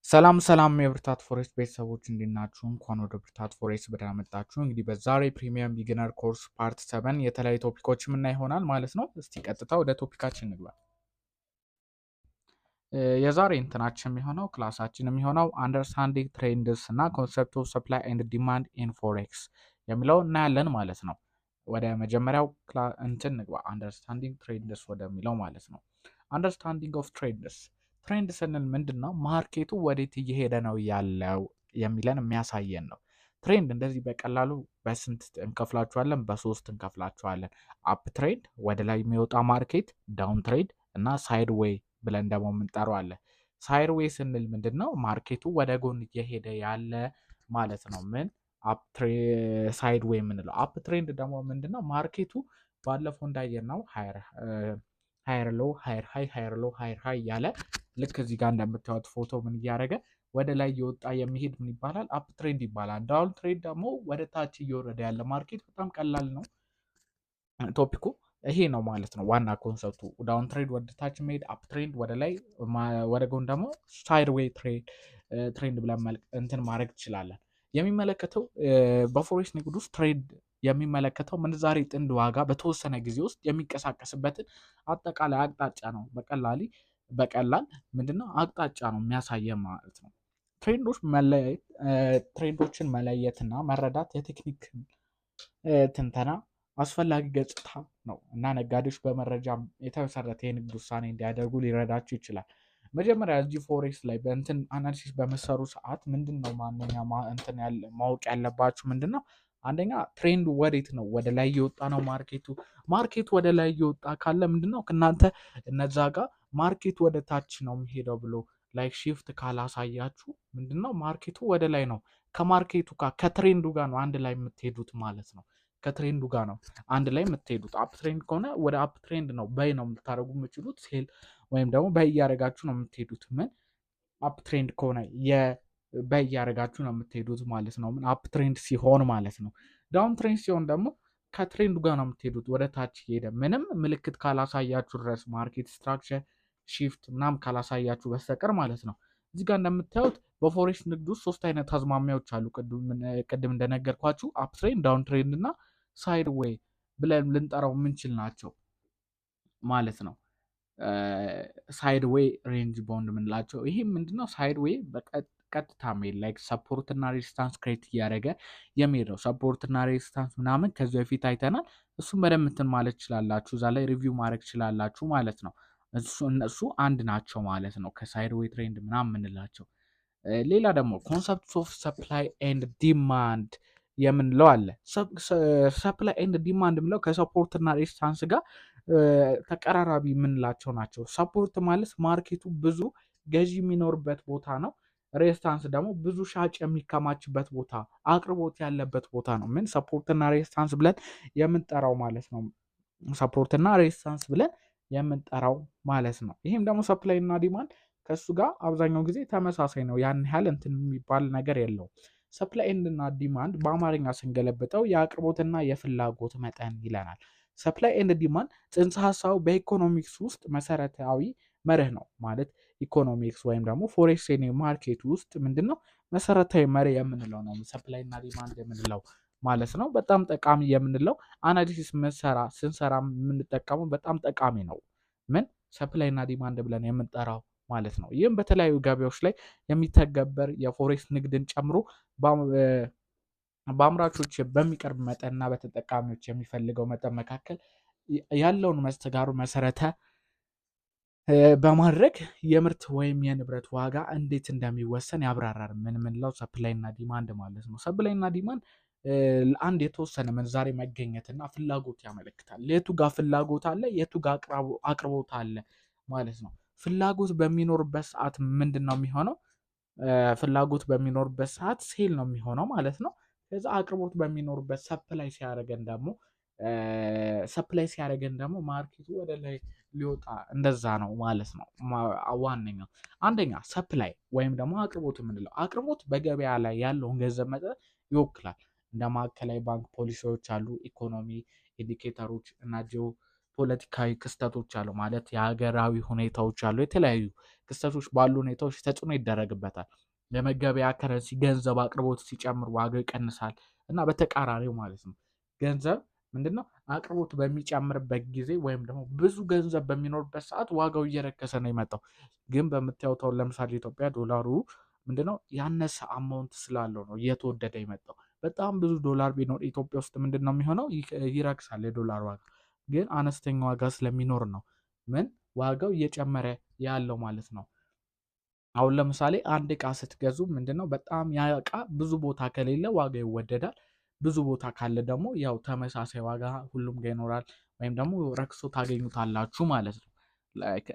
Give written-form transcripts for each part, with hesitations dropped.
ሰላም የብርታት ፎሬስት ቤተሰቦች እንዴት ናችሁ? እንኳን ወደ ብርታት ፎሬስት በደህና መጣችሁ። እንግዲህ በዛሬ ፕሪሚየም ቢጊነር ኮርስ ፓርት 7 የተለያዩ ቶፒኮች የምናይ ይሆናል ማለት ነው። እስቲ ቀጥታ ወደ ቶፒካችን እንግባ። የዛሬ እንትናችን የሚሆነው ክላሳችን የሚሆነው አንደርስታንዲንግ ትሬንድስ እና ኮንሰፕት ኦፍ ሰፕላይ ኤንድ ዲማንድ ኢን ፎሬክስ የሚለው እናያለን ማለት ነው። ወደ መጀመሪያው እንትን እንግባ። አንደርስታንዲንግ ትሬንድስ ወደሚለው ማለት ነው። አንደርስታንዲንግ ኦፍ ትሬንድስ ትሬንድ ስንል ምንድን ነው? ማርኬቱ ወዴት እየሄደ ነው ያለው የሚለን የሚያሳየን ነው። ትሬንድ እንደዚህ በቀላሉ በስንት እንከፍላችኋለን? በሶስት እንከፍላችኋለን። አፕ ትሬንድ ወደ ላይ የሚወጣ ማርኬት፣ ዳውን ትሬንድ እና ሳይድ ዌይ ብለን ደግሞ የምንጠራው አለ። ሳይድ ዌይ ስንል ምንድን ነው? ማርኬቱ ወደ ጎን እየሄደ ያለ ማለት ነው። ምን ሳይድ ዌይ የምንለው። አፕ ትሬንድ ደግሞ ምንድን ነው? ማርኬቱ ባለፈው እንዳየነው ሃየር ሎ ሃየር ሃይ ሃየር ሎ ሃየር ሃይ እያለ ልክ እዚህ ጋር እንደምታዩት ፎቶ ምን እያደረገ ወደ ላይ እየወጣ የሚሄድ ምን ይባላል? አፕ ትሬንድ ይባላል። ዳውን ትሬንድ ደግሞ ወደ ታች እየወረደ ያለ ማርኬት። በጣም ቀላል ነው ቶፒኩ ይሄ ነው ማለት ነው። ዋና ኮንሰፕቱ ዳውን ትሬንድ ወደ ታች መሄድ፣ አፕ ትሬንድ ወደ ላይ፣ ወደ ጎን ደግሞ ሳይድ ዌይ ትሬንድ ብለን እንትን ማድረግ ትችላለን። የሚመለከተው በፎሬክስ ንግድ ውስጥ ትሬንድ የሚመለከተው ምንዛሬ ጥንድ ዋጋ በተወሰነ ጊዜ ውስጥ የሚንቀሳቀስበትን አጠቃላይ አቅጣጫ ነው። በቀላል ምንድነው አቅጣጫ ነው የሚያሳየ ማለት ነው። ትሬንዶችን መለየትና መረዳት የቴክኒክ ትንተና አስፈላጊ ገጽታ ነው እና ነጋዴዎች በመረጃ የተመሰረተ የንግድ ውሳኔ እንዲያደርጉ ሊረዳቸው ይችላል። መጀመሪያ እዚህ ፎሬክስ ላይ በእንትን አናሊሲስ በመሰሩ ሰዓት ምንድን ነው ማወቅ ያለባችሁ ምንድን ነው? አንደኛ ትሬንዱ ወዴት ነው? ወደ ላይ እየወጣ ነው ማርኬቱ ወደ ላይ እየወጣ ካለ ምንድነው እናንተ እነዛ ጋር ማርኬቱ ወደ ታች ነው የሚሄደው ብሎ ላይክ ሺፍት ካላሳያችሁ ምንድነው ማርኬቱ ወደ ላይ ነው። ከማርኬቱ ጋር ከትሬንዱ ጋር ነው አንድ ላይ የምትሄዱት ማለት ነው። ከትሬንዱ ጋር ነው አንድ ላይ የምትሄዱት። አፕ ትሬንድ ከሆነ ወደ አፕ ትሬንድ ነው በይ ነው የምታደርጉ የምችሉት። ሴል ወይም ደግሞ በይ እያደረጋችሁ ነው የምትሄዱት። ምን አፕ ትሬንድ ከሆነ በይ እያደረጋችሁ ነው የምትሄዱት ማለት ነው። ምን አፕ ትሬንድ ሲሆን ማለት ነው። ዳውን ትሬንድ ሲሆን ደግሞ ከትሬንዱ ጋር ነው የምትሄዱት ወደ ታች ሄደ ምንም ምልክት ካላሳያችሁ ድረስ ማርኬት ስትራክቸር ሺፍት ምናምን ካላሳያችሁ በስተቀር ማለት ነው። እዚህ ጋር እንደምታዩት በፎሬክስ ንግድ ውስጥ ሶስት አይነት አዝማሚያዎች አሉ። ቅድም እንደነገርኳችሁ አፕ ትሬንድ፣ ዳውን ትሬንድ እና ሳይድ ዌይ ብለን ልንጠራው የምንችል ናቸው ማለት ነው። ሳይድ ዌይ ሬንጅ ቦንድ የምንላቸው ይሄ ምንድነው? ሳይድ ዌይ በቀጥታ ሜድ ላይክ ሰፖርት እና ሬዚስታንስ ክሬት እያደረገ የሚሄድ ነው። ሰፖርት እና ሬዚስታንስ ምናምን ከዚህ በፊት አይተናል። እሱም በደንብ እንትን ማለት ትችላላችሁ፣ እዛ ላይ ሪቪው ማድረግ ትችላላችሁ ማለት ነው። እነሱ አንድ ናቸው ማለት ነው ከሳይድ ዌይ ትሬንድ ምናምን የምንላቸው። ሌላ ደግሞ ኮንሰፕት ኦፍ ሰፕላይ ኤንድ ዲማንድ የምንለው አለ። ሰፕላይ ኤንድ ዲማንድ የምንለው ከሰፖርት እና ሬዚስታንስ ጋር ተቀራራቢ የምንላቸው ናቸው። ሰፖርት ማለት ማርኬቱ ብዙ ገዢ የሚኖርበት ቦታ ነው። ሬዚስታንስ ደግሞ ብዙ ሻጭ የሚከማችበት ቦታ፣ አቅርቦት ያለበት ቦታ ነው። ምን ሰፖርት እና ሬዚስታንስ ብለን የምንጠራው ማለት ነው። ሰፖርት እና ሬዚስታንስ ብለን የምንጠራው ማለት ነው። ይህም ደግሞ ሰፕላይ እና ዲማንድ ከእሱ ጋር አብዛኛው ጊዜ ተመሳሳይ ነው። ያን ያህል እንትን የሚባል ነገር የለውም። ሰፕላይ ኤንድ እና ዲማንድ በአማርኛ ስንገለብጠው የአቅርቦትና የፍላጎት መጠን ይለናል። ሰፕላይ ኤንድ ዲማንድ ጽንሰ ሀሳቡ በኢኮኖሚክስ ውስጥ መሰረታዊ መርህ ነው ማለት ኢኮኖሚክስ ወይም ደግሞ ፎሬክስ ማርኬት ውስጥ ምንድነው መሰረታዊ መርህ የምንለው ነው። ሰፕላይ እና ዲማንድ የምንለው ማለት ነው። በጣም ጠቃሚ የምንለው አናሊሲስ ስንሰራ የምንጠቀመው በጣም ጠቃሚ ነው። ምን ሰፕላይ እና ዲማንድ ብለን የምንጠራው ማለት ነው። ይህም በተለያዩ ገበያዎች ላይ የሚተገበር የፎሬክስ ንግድን ጨምሮ በአምራቾች በሚቀርብ መጠንና በተጠቃሚዎች የሚፈልገው መጠን መካከል ያለውን መስተጋሩ መሰረተ በማድረግ የምርት ወይም የንብረት ዋጋ እንዴት እንደሚወሰን ያብራራል። ምንለው ሰፕላይ እና ዲማንድ ማለት ነው። ሰፕላይ እና ዲማንድ ለአንድ የተወሰነ ምንዛሬ መገኘትና ፍላጎት ያመለክታል። የቱ ጋር ፍላጎት አለ፣ የቱ ጋር አቅርቦት አለ ማለት ነው። ፍላጎት በሚኖርበት ሰዓት ምንድን ነው የሚሆነው? ፍላጎት በሚኖርበት ሰዓት ሴል ነው የሚሆነው ማለት ነው። ከዛ አቅርቦት በሚኖርበት ሰፕላይ ሲያደርገን ደግሞ ማርኬቱ ወደ ላይ ሊወጣ እንደዛ ነው ማለት ነው። ዋነኛው አንደኛ ሰፕላይ ወይም ደግሞ አቅርቦት የምንለው አቅርቦት በገበያ ላይ ያለውን ገንዘብ መጠን ይወክላል። እንደ ማዕከላዊ ባንክ ፖሊሲዎች አሉ፣ ኢኮኖሚ ኢንዲኬተሮች እና ጂኦ ፖለቲካዊ ክስተቶች አሉ ማለት የሀገራዊ ሁኔታዎች አሉ። የተለያዩ ክስተቶች ባሉ ሁኔታዎች ተጽዕኖ ይደረግበታል። የመገበያ ከረንሲ ገንዘብ አቅርቦት ሲጨምር ዋጋው ይቀንሳል እና በተቃራኒው ማለት ነው። ገንዘብ ምንድነው አቅርቦት በሚጨምርበት ጊዜ ወይም ደግሞ ብዙ ገንዘብ በሚኖርበት ሰዓት ዋጋው እየረከሰ ነው የመጣው። ግን በምታዩት አሁን ለምሳሌ ኢትዮጵያ ዶላሩ ምንድነው ያነሰ አማውንት ስላለው ነው እየተወደደ የመጣው። በጣም ብዙ ዶላር ቢኖር ኢትዮጵያ ውስጥ ምንድነው የሚሆነው? ይረክሳል የዶላር ዋጋ። ግን አነስተኛ ዋጋ ስለሚኖር ነው ዋጋው እየጨመረ ያለው ማለት ነው። አሁን ለምሳሌ አንድ እቃ ስትገዙ ምንድነው በጣም ያ እቃ ብዙ ቦታ ከሌለ ዋጋ ይወደዳል። ብዙ ቦታ ካለ ደግሞ ያው ተመሳሳይ ዋጋ ሁሉም ጋር ይኖራል ወይም ደግሞ ረክሶ ታገኙታላችሁ ማለት ነው።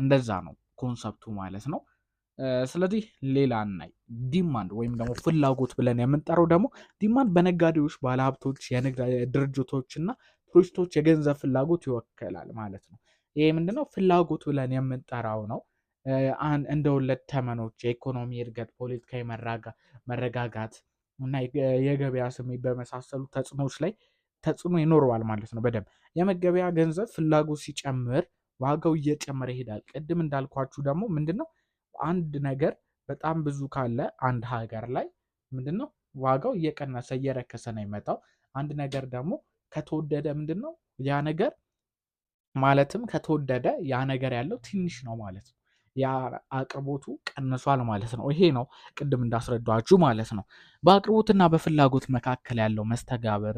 እንደዛ ነው ኮንሰፕቱ ማለት ነው። ስለዚህ ሌላ እናይ ዲማንድ ወይም ደግሞ ፍላጎት ብለን የምንጠራው ደግሞ ዲማንድ በነጋዴዎች፣ ባለሀብቶች፣ የንግድ ድርጅቶች እና ቱሪስቶች የገንዘብ ፍላጎት ይወከላል ማለት ነው። ይሄ ምንድነው ፍላጎት ብለን የምንጠራው ነው። እንደ ወለድ ተመኖች፣ የኢኮኖሚ እድገት፣ ፖለቲካዊ መረጋጋት እና የገበያ ስሜት በመሳሰሉ ተጽዕኖዎች ላይ ተጽዕኖ ይኖረዋል ማለት ነው። በደንብ የመገበያ ገንዘብ ፍላጎት ሲጨምር ዋጋው እየጨመረ ይሄዳል። ቅድም እንዳልኳችሁ ደግሞ ምንድነው አንድ ነገር በጣም ብዙ ካለ አንድ ሀገር ላይ ምንድነው ዋጋው እየቀነሰ እየረከሰ ነው የሚመጣው። አንድ ነገር ደግሞ ከተወደደ ምንድነው ያ ነገር ማለትም ከተወደደ ያ ነገር ያለው ትንሽ ነው ማለት ነው። ያ አቅርቦቱ ቀንሷል ማለት ነው። ይሄ ነው ቅድም እንዳስረዳችሁ ማለት ነው። በአቅርቦትና በፍላጎት መካከል ያለው መስተጋብር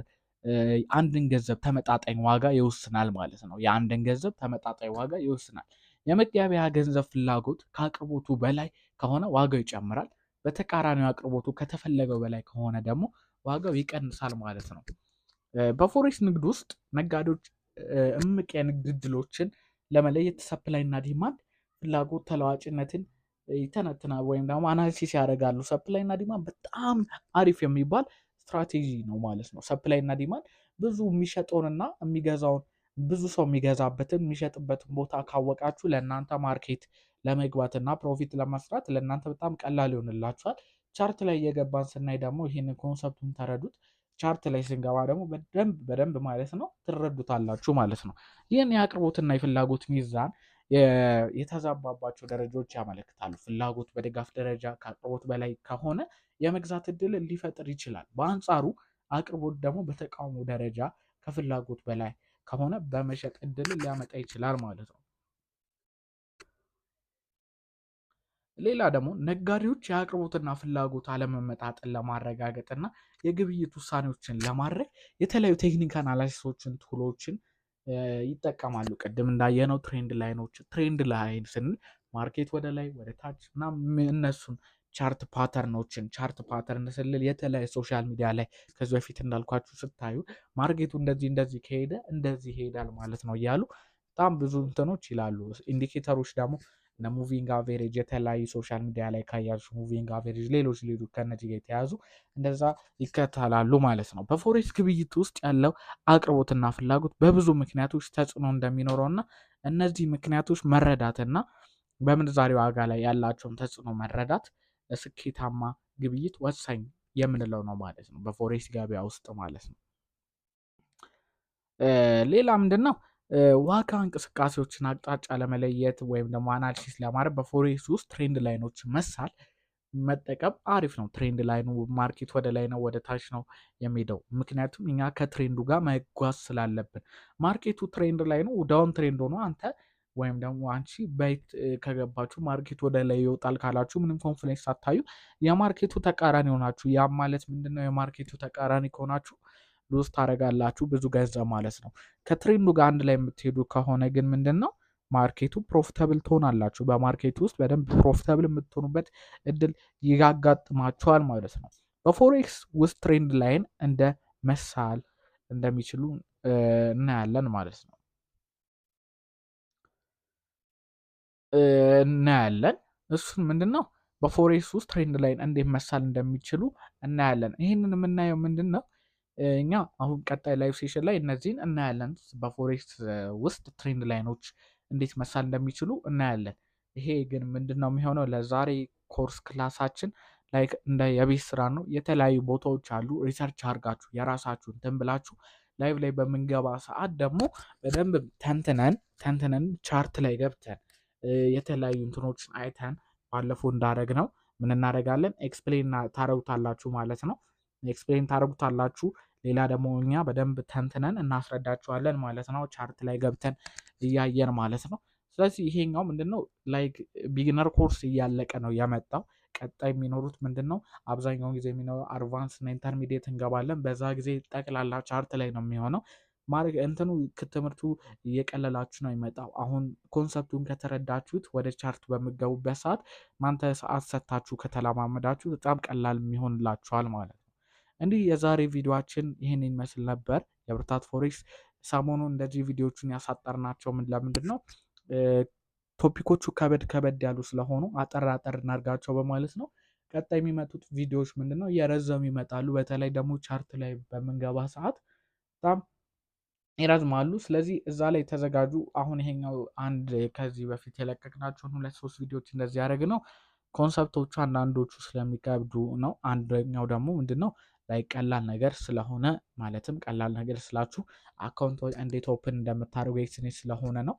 አንድን ገንዘብ ተመጣጣኝ ዋጋ ይወስናል ማለት ነው። የአንድን ገንዘብ ተመጣጣኝ ዋጋ ይወስናል። የመገበያ ገንዘብ ፍላጎት ከአቅርቦቱ በላይ ከሆነ ዋጋው ይጨምራል። በተቃራኒው አቅርቦቱ ከተፈለገው በላይ ከሆነ ደግሞ ዋጋው ይቀንሳል ማለት ነው። በፎሬክስ ንግድ ውስጥ ነጋዴዎች እምቅ የንግድ እድሎችን ለመለየት ሰፕላይ እና ዲማንድ ፍላጎት ተለዋጭነትን ይተነትናል ወይም ደግሞ አናሊሲስ ያደርጋሉ። ሰፕላይ እና ዲማንድ በጣም አሪፍ የሚባል ስትራቴጂ ነው ማለት ነው። ሰፕላይ እና ዲማንድ ብዙ የሚሸጠውንና የሚገዛውን ብዙ ሰው የሚገዛበትን የሚሸጥበትን ቦታ ካወቃችሁ ለእናንተ ማርኬት ለመግባትና ፕሮፊት ለመስራት ለእናንተ በጣም ቀላል ይሆንላችኋል። ቻርት ላይ እየገባን ስናይ ደግሞ ይህንን ኮንሰፕቱን ተረዱት። ቻርት ላይ ስንገባ ደግሞ በደንብ ማለት ነው ትረዱታላችሁ ማለት ነው። ይህን የአቅርቦትና የፍላጎት ሚዛን የተዛባባቸው ደረጃዎች ያመለክታሉ። ፍላጎት በድጋፍ ደረጃ ከአቅርቦት በላይ ከሆነ የመግዛት እድል ሊፈጥር ይችላል። በአንጻሩ አቅርቦት ደግሞ በተቃውሞ ደረጃ ከፍላጎት በላይ ከሆነ በመሸጥ እድል ሊያመጣ ይችላል ማለት ነው። ሌላ ደግሞ ነጋዴዎች የአቅርቦትና ፍላጎት አለመመጣጠን ለማረጋገጥና የግብይት ውሳኔዎችን ለማድረግ የተለያዩ ቴክኒክ አናላይሲሶችን ቱሎችን ይጠቀማሉ። ቅድም እንዳየነው ትሬንድ ላይን ስንል ማርኬት ወደ ላይ ወደ ታች እና እነሱን ቻርት ፓተርን ስንል የተለያዩ ሶሻል ሚዲያ ላይ ከዚህ በፊት እንዳልኳችሁ ስታዩ ማርኬቱ እንደዚህ ከሄደ እንደዚህ ይሄዳል ማለት ነው እያሉ በጣም ብዙ እንትኖች ይላሉ። ኢንዲኬተሮች ደግሞ ሙቪንግ አቬሬጅ የተለያዩ ሶሻል ሚዲያ ላይ ካያችሁ ሙቪንግ አቬሬጅ ሌሎች ከነዚህ ጋር የተያዙ እንደዛ ይከተላሉ ማለት ነው። በፎሬክስ ግብይት ውስጥ ያለው አቅርቦትና ፍላጎት በብዙ ምክንያቶች ተጽዕኖ እንደሚኖረው እና እነዚህ ምክንያቶች መረዳትና በምንዛሬ ዋጋ ላይ ያላቸውን ተጽዕኖ መረዳት ለስኬታማ ግብይት ወሳኝ የምንለው ነው ማለት ነው። በፎሬክስ ገበያ ውስጥ ማለት ነው። ሌላ ምንድን ነው? ዋጋ እንቅስቃሴዎችን አቅጣጫ ለመለየት ወይም ደግሞ አናሊሲስ ለማድረግ በፎሬክስ ውስጥ ትሬንድ ላይኖች መጠቀም አሪፍ ነው። ትሬንድ ላይኑ ማርኬት ወደ ላይ ነው ወደ ታች ነው የሚሄደው፣ ምክንያቱም እኛ ከትሬንዱ ጋር መጓዝ ስላለብን። ማርኬቱ ትሬንድ ላይ ነው ዳውን ትሬንድ ሆኖ አንተ ወይም ደግሞ አንቺ በይት ከገባችሁ ማርኬት ወደ ላይ ይወጣል ካላችሁ ምንም ኮንፍሊክት ሳታዩ የማርኬቱ ተቃራኒ ሆናችሁ፣ ያም ማለት ምንድነው? የማርኬቱ ተቃራኒ ከሆናችሁ ሉዝ ታደርጋላችሁ ብዙ ገንዘብ ማለት ነው። ከትሬንዱ ጋር አንድ ላይ የምትሄዱ ከሆነ ግን ምንድነው ማርኬቱ ፕሮፊታብል ትሆናላችሁ። በማርኬቱ ውስጥ በደንብ ፕሮፊታብል የምትሆኑበት እድል ያጋጥማችኋል ማለት ነው። በፎሬክስ ውስጥ ትሬንድ ላይን እንደ መሳል እንደሚችሉ እናያለን ማለት ነው። እሱን ምንድነው በፎሬክስ ውስጥ ትሬንድ ላይን እንዴት መሳል እንደሚችሉ እናያለን። ይህንን የምናየው ምንድነው እኛ አሁን ቀጣይ ላይቭ ሴሽን ላይ እነዚህን እናያለን። በፎሬክስ ውስጥ ትሬንድ ላይኖች እንዴት መሳል እንደሚችሉ እናያለን። ይሄ ግን ምንድነው የሚሆነው ለዛሬ ኮርስ ክላሳችን ላይክ እንደ የቤት ስራ ነው። የተለያዩ ቦታዎች አሉ። ሪሰርች አድርጋችሁ የራሳችሁን እንትን ብላችሁ ላይቭ ላይ በምንገባ ሰዓት ደግሞ በደንብ ተንትነን ቻርት ላይ ገብተን የተለያዩ እንትኖችን አይተን ባለፈው እንዳደረግ ነው ምን እናደርጋለን ኤክስፕሌን ታደርጉታላችሁ ማለት ነው። ኤክስፕሌን ታደርጉታላችሁ። ሌላ ደግሞ እኛ በደንብ ተንትነን እናስረዳችኋለን ማለት ነው። ቻርት ላይ ገብተን እያየን ማለት ነው። ስለዚህ ይሄኛው ምንድነው ላይክ ቢግነር ኮርስ እያለቀ ነው የመጣው። ቀጣይ የሚኖሩት ምንድነው አብዛኛውን ጊዜ የሚኖረው አድቫንስ እና ኢንተርሚዲየት እንገባለን። በዛ ጊዜ ጠቅላላ ቻርት ላይ ነው የሚሆነው። ማድረግ እንትኑ ትምህርቱ እየቀለላችሁ ነው የሚመጣው። አሁን ኮንሰፕቱን ከተረዳችሁት ወደ ቻርት በምገቡበት ሰዓት እናንተ ሰዓት ሰጥታችሁ ከተለማመዳችሁ በጣም ቀላል የሚሆንላችኋል ማለት ነው። እንዲህ የዛሬ ቪዲዮአችን ይህን ይመስል ነበር። የብርታት ፎሬክስ ሰሞኑን እንደዚህ ቪዲዮዎቹን ያሳጠርናቸው ለምንድን ነው ቶፒኮቹ ከበድ ያሉ ስለሆኑ አጠር እናድርጋቸው በማለት ነው። ቀጣይ የሚመጡት ቪዲዮዎች ምንድነው እየረዘሙ ይመጣሉ። በተለይ ደግሞ ቻርት ላይ በምንገባ ሰዓት በጣም ይረዝማሉ። ስለዚህ እዛ ላይ ተዘጋጁ። አሁን ይሄኛው አንድ ከዚህ በፊት የለቀቅናቸውን 2-3 ቪዲዮዎች እንደዚህ ያደረግ ነው ኮንሰፕቶቹ አንዳንዶቹ ስለሚከብዱ ነው። አንደኛው ደግሞ ምንድነው ላይ ቀላል ነገር ስለሆነ ማለትም ቀላል ነገር ስላችሁ አካውንት እንዴት ኦፕን እንደምታደርጉ ኤክስኔስ ስለሆነ ነው።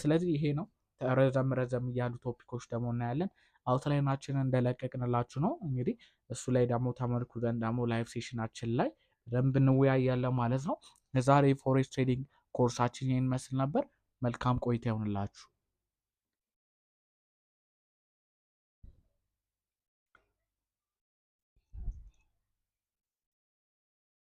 ስለዚህ ይሄ ነው። ረዘም እያሉ ቶፒኮች ደግሞ እናያለን። አውትላይናችንን እንደለቀቅንላችሁ ነው። እንግዲህ እሱ ላይ ደግሞ ተመርኩዘን ደግሞ ላይቭ ሴሽናችን ላይ በደንብ እንወያያለን ማለት ነው። የዛሬ ፎሬክስ ትሬዲንግ ኮርሳችን ይህን ይመስል ነበር። መልካም ቆይታ ይሆንላችሁ።